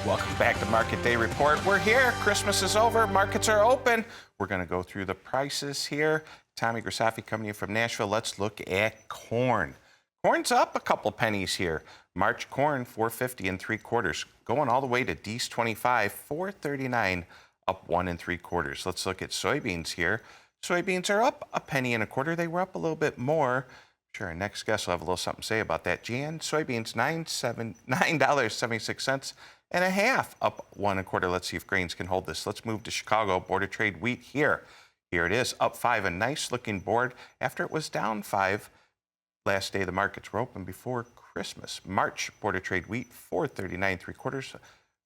Welcome back to Market Day Report. We're here. Christmas is over. Markets are open. We're going to go through the prices here. Tommy Grisafi coming in from Nashville. Let's look at corn. Corn's up a couple pennies here. March corn, 4.50 3/4, going all the way to D's 25, 4.39, up 1 3/4. Let's look at soybeans here. Soybeans are up a penny and a quarter. They were up a little bit more. I'm sure our next guest will have a little something to say about that. Jan, soybeans, $9.76 and a half, up 1 1/4. Let's see if grains can hold this. Let's move to Chicago. Board of Trade wheat here. Here it is, up 5, a nice looking board after it was down 5. Last day the markets were open before Christmas. March Board of Trade wheat, 4.39 3/4,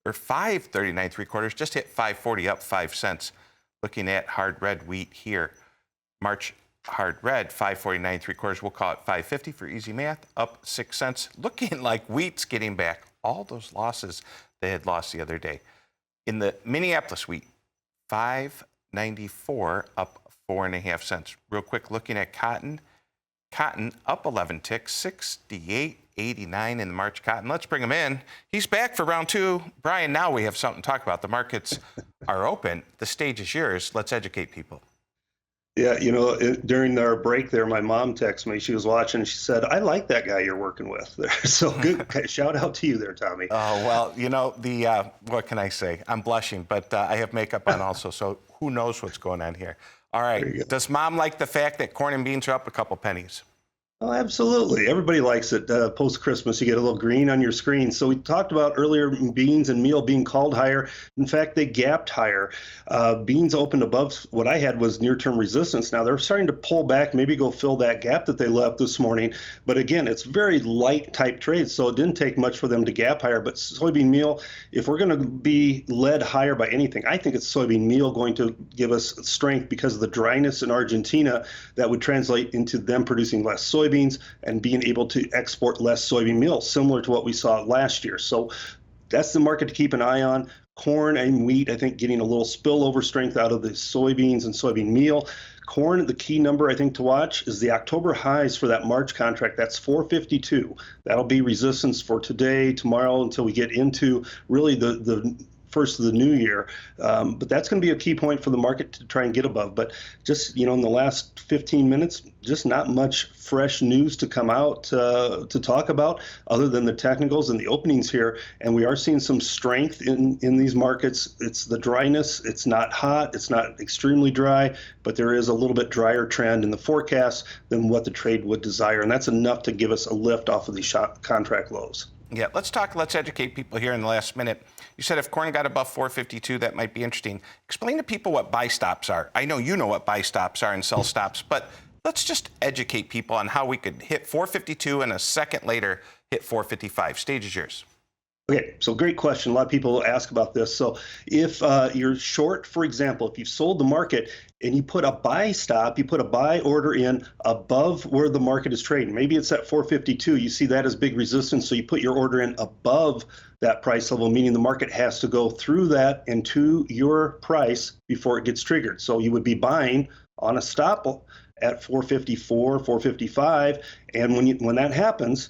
or 5.39 3/4, just hit 5.40, up 5 cents. Looking at hard red wheat here. March hard red, 5.49 3/4. We'll call it 5.50 for easy math, up 6 cents. Looking like wheat's getting back all those losses they had lost the other day. In the Minneapolis wheat, 5.94, up 4.5 cents. Real quick, looking at cotton. Cotton up 11 ticks, 68.89 in the March cotton. Let's bring him in. He's back for round 2. Brian, now we have something to talk about. The markets are open. The stage is yours. Let's educate people. Yeah, during our break there, my mom texted me. She was watching, and she said, "I like that guy you're working with." So good. Shout out to you there, Tommy. Oh, well, what can I say? I'm blushing, but I have makeup on also, so who knows what's going on here. All right. Does Mom like the fact that corn and beans are up a couple pennies? Oh, absolutely. Everybody likes it. Post-Christmas, you get a little green on your screen. So we talked about earlier beans and meal being called higher. In fact, they gapped higher. Beans opened above what I had was near-term resistance. Now they're starting to pull back, maybe go fill that gap that they left this morning. But again, it's very light type trades, so it didn't take much for them to gap higher. But soybean meal, if we're going to be led higher by anything, I think it's soybean meal going to give us strength because of the dryness in Argentina that would translate into them producing less soybeans and being able to export less soybean meal, similar to what we saw last year. So that's the market to keep an eye on. Corn and wheat, I think, getting a little spillover strength out of the soybeans and soybean meal. Corn, the key number I think to watch is the October highs for that March contract. That's 452. That'll be resistance for today, tomorrow, until we get into really the first of the new year. But that's going to be a key point for the market to try and get above. But just, in the last 15 minutes, just not much fresh news to come out to talk about other than the technicals and the openings here. And we are seeing some strength in these markets. It's the dryness. It's not hot. It's not extremely dry, but there is a little bit drier trend in the forecast than what the trade would desire. And that's enough to give us a lift off of these contract lows. Yeah, let's educate people here in the last minute. You said if corn got above 452, that might be interesting. Explain to people what buy stops are. I know you know what buy stops are and sell stops, but let's just educate people on how we could hit 452 and a second later hit 455. Stage is yours. Okay, so great question. A lot of people ask about this. So if you're short, for example, if you've sold the market and you put a buy stop, you put a buy order in above where the market is trading, maybe it's at 452, you see that as big resistance, so you put your order in above that price level, meaning the market has to go through that and to your price before it gets triggered. So you would be buying on a stop at 454, 455, and when that happens,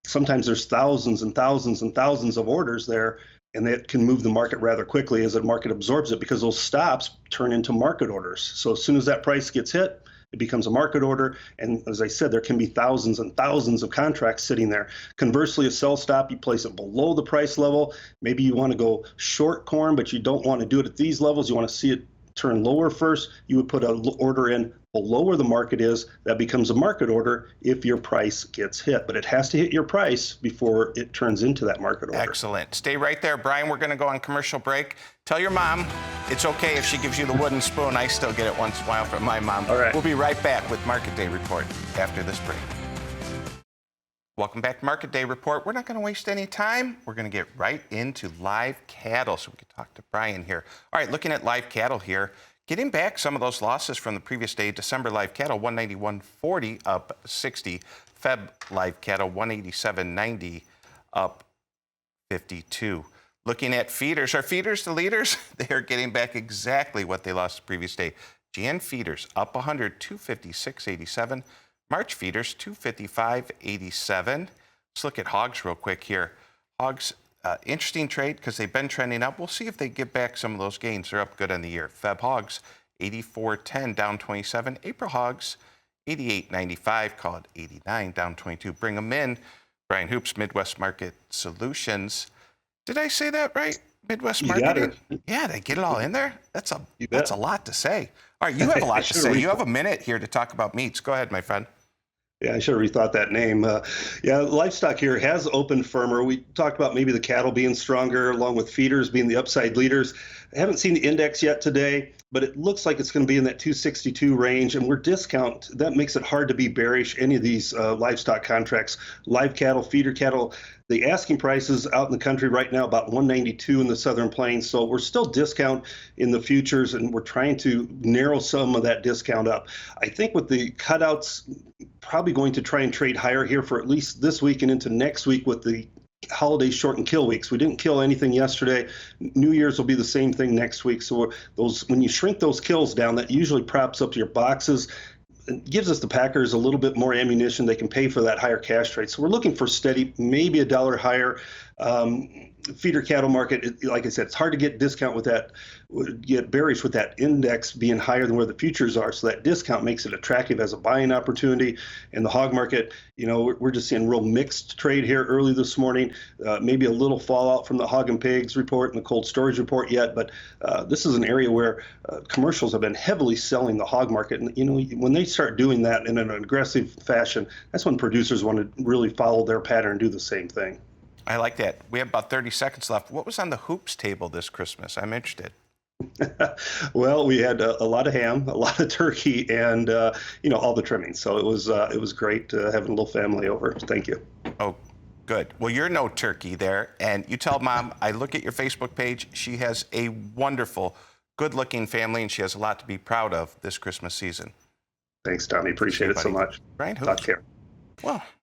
sometimes there's thousands and thousands and thousands of orders there, and that can move the market rather quickly as the market absorbs it because those stops turn into market orders. So as soon as that price gets hit, it becomes a market order. And as I said, there can be thousands and thousands of contracts sitting there. Conversely, a sell stop, you place it below the price level. Maybe you want to go short corn, but you don't want to do it at these levels. You want to see it turn lower first. You would put an order in below where the market is. That becomes a market order if your price gets hit. But it has to hit your price before it turns into that market order. Excellent. Stay right there, Brian. We're going to go on commercial break. Tell your mom it's okay if she gives you the wooden spoon. I still get it once in a while from my mom. All right. We'll be right back with Market Day Report after this break. Welcome back to Market Day Report. We're not going to waste any time. We're going to get right into live cattle so we can talk to Brian here. All right, looking at live cattle here, getting back some of those losses from the previous day. December live cattle, 191.40, up 60. Feb live cattle, 187.90, up 52. Looking at feeders, are feeders the leaders? They're getting back exactly what they lost the previous day. Jan feeders up 100, 256.87. March feeders, 255.87. Let's look at hogs real quick here. Hogs Interesting trade because they've been trending up. We'll see if they get back some of those gains. They're up good on the year. Feb hogs, 84.10, down 27. April hogs, 88.95, call it 89, down 22. Bring them in. Brian Hoops, Midwest Market Solutions. Did I say that right? Midwest You got Marketing? it. Yeah, they get it all in there? That's You a bet. lot to say. All right, you have a lot to Sure, say. we- You have a minute here to talk about meats. Go ahead, my friend. Yeah, I should have rethought that name. Yeah, livestock here has opened firmer. We talked about maybe the cattle being stronger, along with feeders being the upside leaders. I haven't seen the index yet today, but it looks like it's going to be in that 262 range, and we're discount. That makes it hard to be bearish any of these livestock contracts. Live cattle, feeder cattle, the asking prices out in the country right now about 192 in the Southern Plains. So we're still discount in the futures, and we're trying to narrow some of that discount up. I think with the cutouts, probably going to try and trade higher here for at least this week and into next week with the holiday shortened kill weeks. We didn't kill anything yesterday. New Year's will be the same thing next week. So those, when you shrink those kills down, that usually props up your boxes. It gives us the Packers a little bit more ammunition. They can pay for that higher cash trade. So we're looking for steady, maybe a dollar higher. Feeder cattle market, like I said, it's hard to get discount with that, get bearish with that index being higher than where the futures are. So that discount makes it attractive as a buying opportunity. In the hog market, we're just seeing real mixed trade here early this morning. Maybe a little fallout from the hog and pigs report and the cold storage report yet, but this is an area where commercials have been heavily selling the hog market. And when they start doing that in an aggressive fashion, that's when producers want to really follow their pattern and do the same thing. I like that. We have about 30 seconds left. What was on the Hoops table this Christmas? I'm interested. Well, we had a lot of ham, a lot of turkey, and all the trimmings. So it was great having a little family over. Thank you. Oh, good. Well, you're no turkey there, and you tell Mom I look at your Facebook page. She has a wonderful, good-looking family, and she has a lot to be proud of this Christmas season. Thanks, Tommy. Appreciate it so much. Brian Talk Hoops. care. Well.